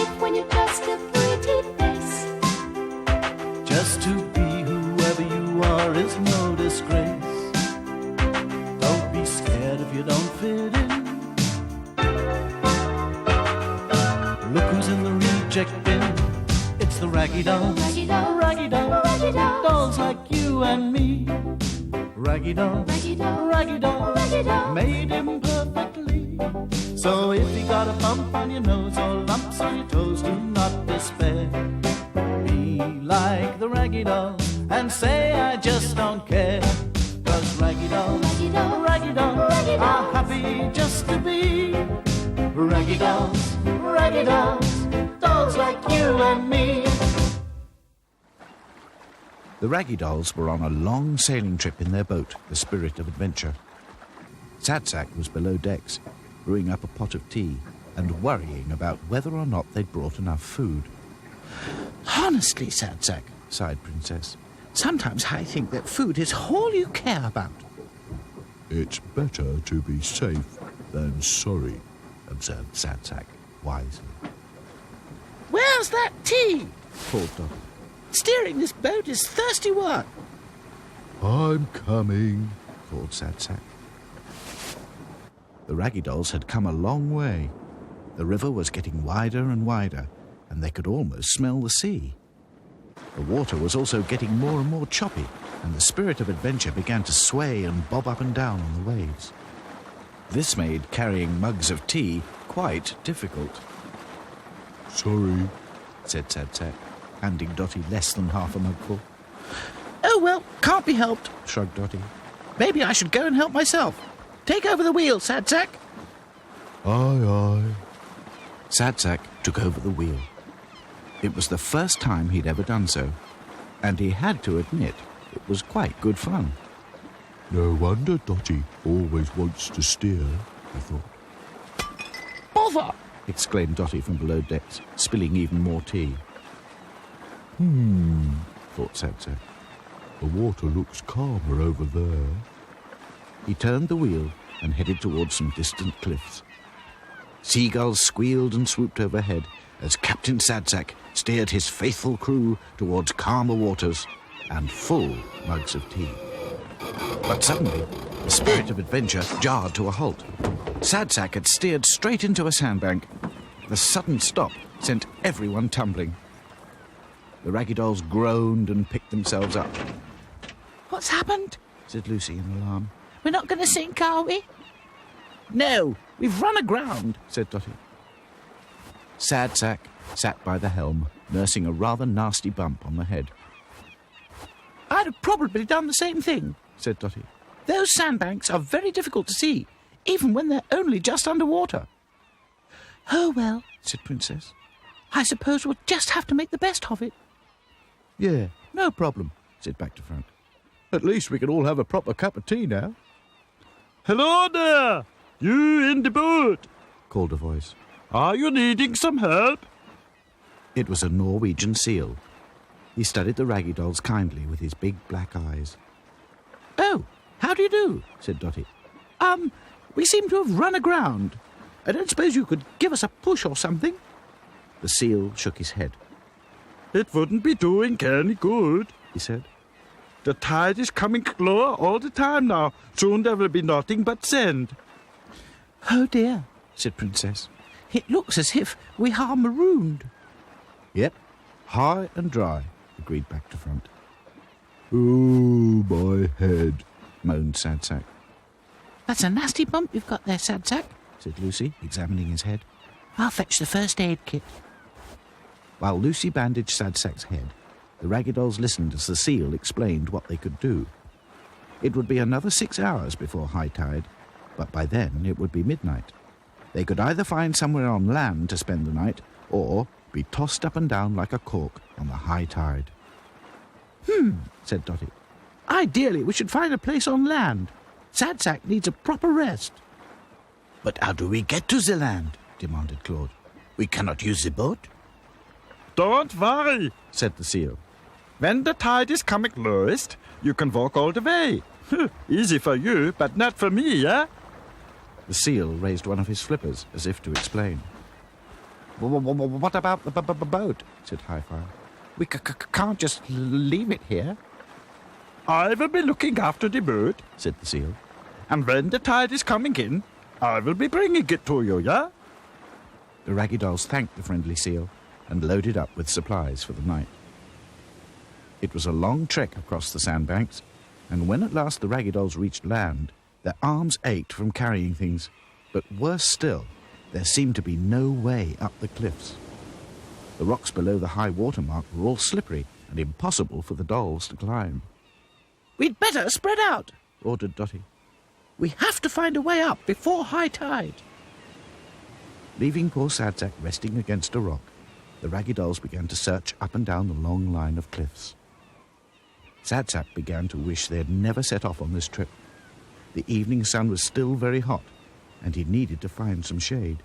safe when you're just a pretty face. Just to be whoever you are is no disgrace. Don't be scared if you don't fit in. Look who's in the reject bin. It's the Raggy Dolls. Raggy Dolls. Raggy Dolls. Raggy Dolls. Dolls like you and me. Raggy Dolls. Raggy Dolls. Raggy Dolls. Raggy Dolls. Made him perfectly. So if you got a bump on your nose or lumps on your toes, do not despair. Be like the Raggy Dolls and say I just don't care. 'Cause Raggy Dolls, Raggy Dolls. Raggy Dolls, Raggy are Dolls. happy just to be Raggy Dolls, Raggy Dolls, dolls like you and me. The Raggy Dolls were on a long sailing trip in their boat, the Spirit of Adventure. Sadsack was below decks, brewing up a pot of tea and worrying about whether or not they'd brought enough food. Honestly, Sadsack, sighed Princess, sometimes I think that food is all you care about. It's better to be safe than sorry, observed Sadsack wisely. Where's that tea? Called Dotty. Steering this boat is thirsty work. I'm coming, called Sadsack. The Raggy Dolls had come a long way. The river was getting wider and wider, and they could almost smell the sea. The water was also getting more and more choppy, and the Spirit of Adventure began to sway and bob up and down on the waves. This made carrying mugs of tea quite difficult. sorry. Said Sadsack, handing Dotty less than half a mugful. Oh, well, can't be helped, shrugged Dotty. Maybe I should go and help myself. Take over the wheel, Sadsack. Aye, aye. Sadsack took over the wheel. It was the first time he'd ever done so, and he had to admit it was quite good fun. No wonder Dotty always wants to steer, he thought. Bother! Exclaimed Dotty from below decks, spilling even more tea. Thought Sadsack. The water looks calmer over there. He turned the wheel and headed towards some distant cliffs. Seagulls squealed and swooped overhead as Captain Sadsack steered his faithful crew towards calmer waters and full mugs of tea. But suddenly, the Spirit of Adventure jarred to a halt. Sadsack had steered straight into a sandbank. The sudden stop sent everyone tumbling. The Raggy Dolls groaned and picked themselves up. What's happened? Said Lucy in alarm. We're not going to sink, are we? No, we've run aground, said Dotty. Sadsack sat by the helm, nursing a rather nasty bump on the head. I'd have probably done the same thing, said Dotty. Those sandbanks are very difficult to see, even when they're only just underwater. Oh, well, said Princess. I suppose we'll just have to make the best of it. Yeah, no problem, said Back to Front. At least we can all have a proper cup of tea now. Hello there! You in the boat? Called a voice. Are you needing some help? It was a Norwegian seal. He studied the Raggy Dolls kindly with his big black eyes. Oh, how do you do? Said Dotty. We seem to have run aground. I don't suppose you could give us a push or something? The seal shook his head. It wouldn't be doing any good, he said. The tide is coming lower all the time now. Soon there will be nothing but sand. Oh, dear, said Princess. It looks as if we are marooned. Yep, high and dry, agreed Back to Front. Oh, my head, moaned Sadsack. That's a nasty bump you've got there, Sadsack, said Lucy, examining his head. I'll fetch the first aid kit. While Lucy bandaged Sadsack's head, the Raggy Dolls listened as the seal explained what they could do. It would be another 6 hours before high tide, but by then it would be midnight. They could either find somewhere on land to spend the night, or be tossed up and down like a cork on the high tide. Said Dotty. Ideally, we should find a place on land. Sadsack needs a proper rest. But how do we get to the land? Demanded Claude. We cannot use the boat. Don't worry, said the seal. When the tide is coming lowest, you can walk all the way. Easy for you, but not for me, eh? The seal raised one of his flippers as if to explain. What about the boat? Said Highfire. We can't just leave it here. I will be looking after the boat, Said the seal. and when the tide is coming in, I will be bringing it to you, yeah? The Raggy Dolls thanked the friendly seal and loaded up with supplies for the night. It was a long trek across the sandbanks, and when at last the Raggy Dolls reached land, their arms ached from carrying things. But worse still, there seemed to be no way up the cliffs. The rocks below the high water mark were all slippery and impossible for the dolls to climb. We'd better spread out, ordered Dotty. We have to find a way up before high tide. Leaving poor Sadsack resting against a rock, the Raggy Dolls began to search up and down the long line of cliffs. Sadsack began to wish they had never set off on this trip. The evening sun was still very hot, and he needed to find some shade.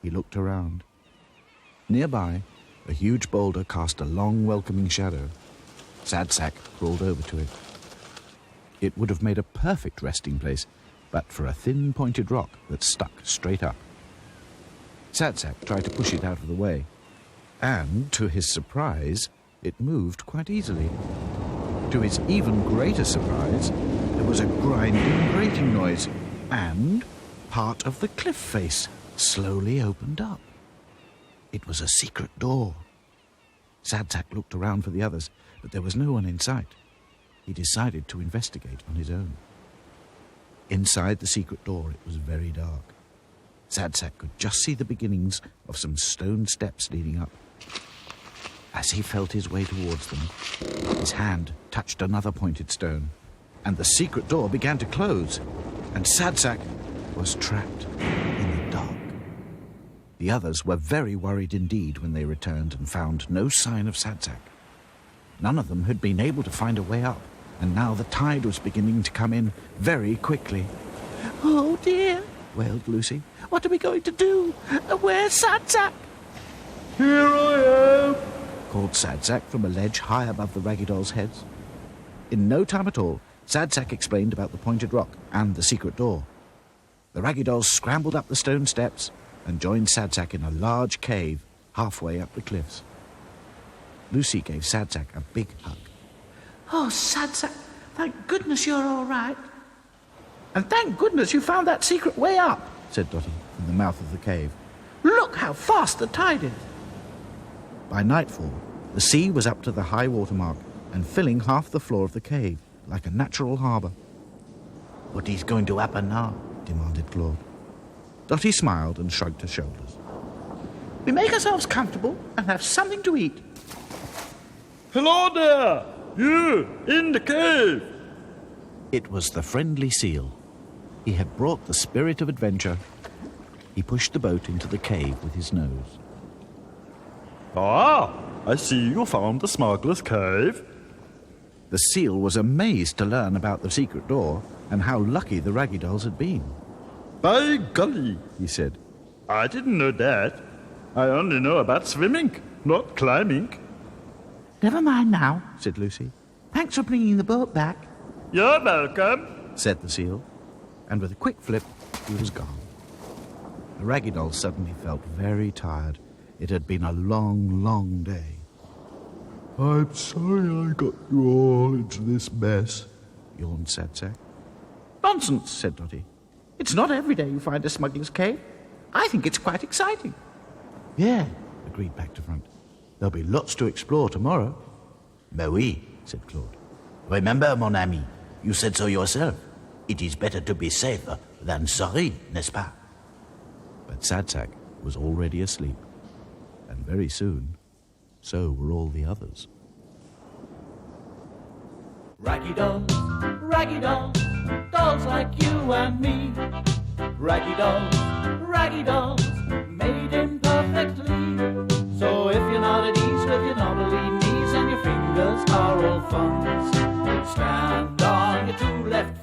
He looked around. Nearby, a huge boulder cast a long, welcoming shadow. Sadsack crawled over to it. It would have made a perfect resting place, but for a thin, pointed rock that stuck straight up. Sadsack tried to push it out of the way, and, to his surprise, it moved quite easily. To his even greater surprise, there was a grinding, grating noise, and part of the cliff face slowly opened up. It was a secret door. Sadsack looked around for the others, but there was no one in sight. He decided to investigate on his own. Inside the secret door, it was very dark. Sadsack could just see the beginnings of some stone steps leading up. As he felt his way towards them, his hand touched another pointed stone, and the secret door began to close, and Sadsack was trapped in the dark. The others were very worried indeed when they returned and found no sign of Sadsack. None of them had been able to find a way up, and now the tide was beginning to come in very quickly. Oh, dear, Wailed Lucy. what are we going to do? Where's Sadsack? Here I am. Called Sadsack from a ledge high above the Raggy Dolls' heads. In no time at all, Sadsack explained about the pointed rock and the secret door. The Raggy Dolls scrambled up the stone steps and joined Sadsack in a large cave halfway up the cliffs. Lucy gave Sadsack a big hug. Oh, Sadsack, thank goodness you're all right. And thank goodness you found that secret way up, Said Dotty from the mouth of the cave. Look how fast the tide is. By nightfall, the sea was up to the high water mark and filling half the floor of the cave like a natural harbour. What is going to happen now? Demanded Claude. Dotty smiled and shrugged her shoulders. We make ourselves comfortable and have something to eat. Hello there! You, in the cave! It was the friendly seal. He had brought the spirit of adventure. He pushed the boat into the cave with his nose. Ah, I see you found the smuggler's cave. The seal was amazed to learn about the secret door and how lucky the Raggy Dolls had been. By golly, He said, I didn't know that. I only know about swimming, not climbing. Never mind now. said Lucy. Thanks for bringing the boat back. You're welcome. Said the seal, and with a quick flip, he was gone. The Raggy Dolls suddenly felt very tired. It had been a long, long day. I'm sorry I got you all into this mess. Yawned Sadsack. Nonsense, said Dotty. It's not every day you find a smuggler's cave. I think it's quite exciting. Yeah, agreed back to front. There'll be lots to explore tomorrow. Mais oui, said Claude. Remember, mon ami, you said so yourself. It is better to be safe than sorry, n'est-ce pas? But Sadsack was already asleep, and very soon, so were all the others. Raggy dolls, dolls like you and me. Raggy dolls, made imperfectly. So if you're not at ease with your knobbly knees and your fingers are all thumbs, stand on your two left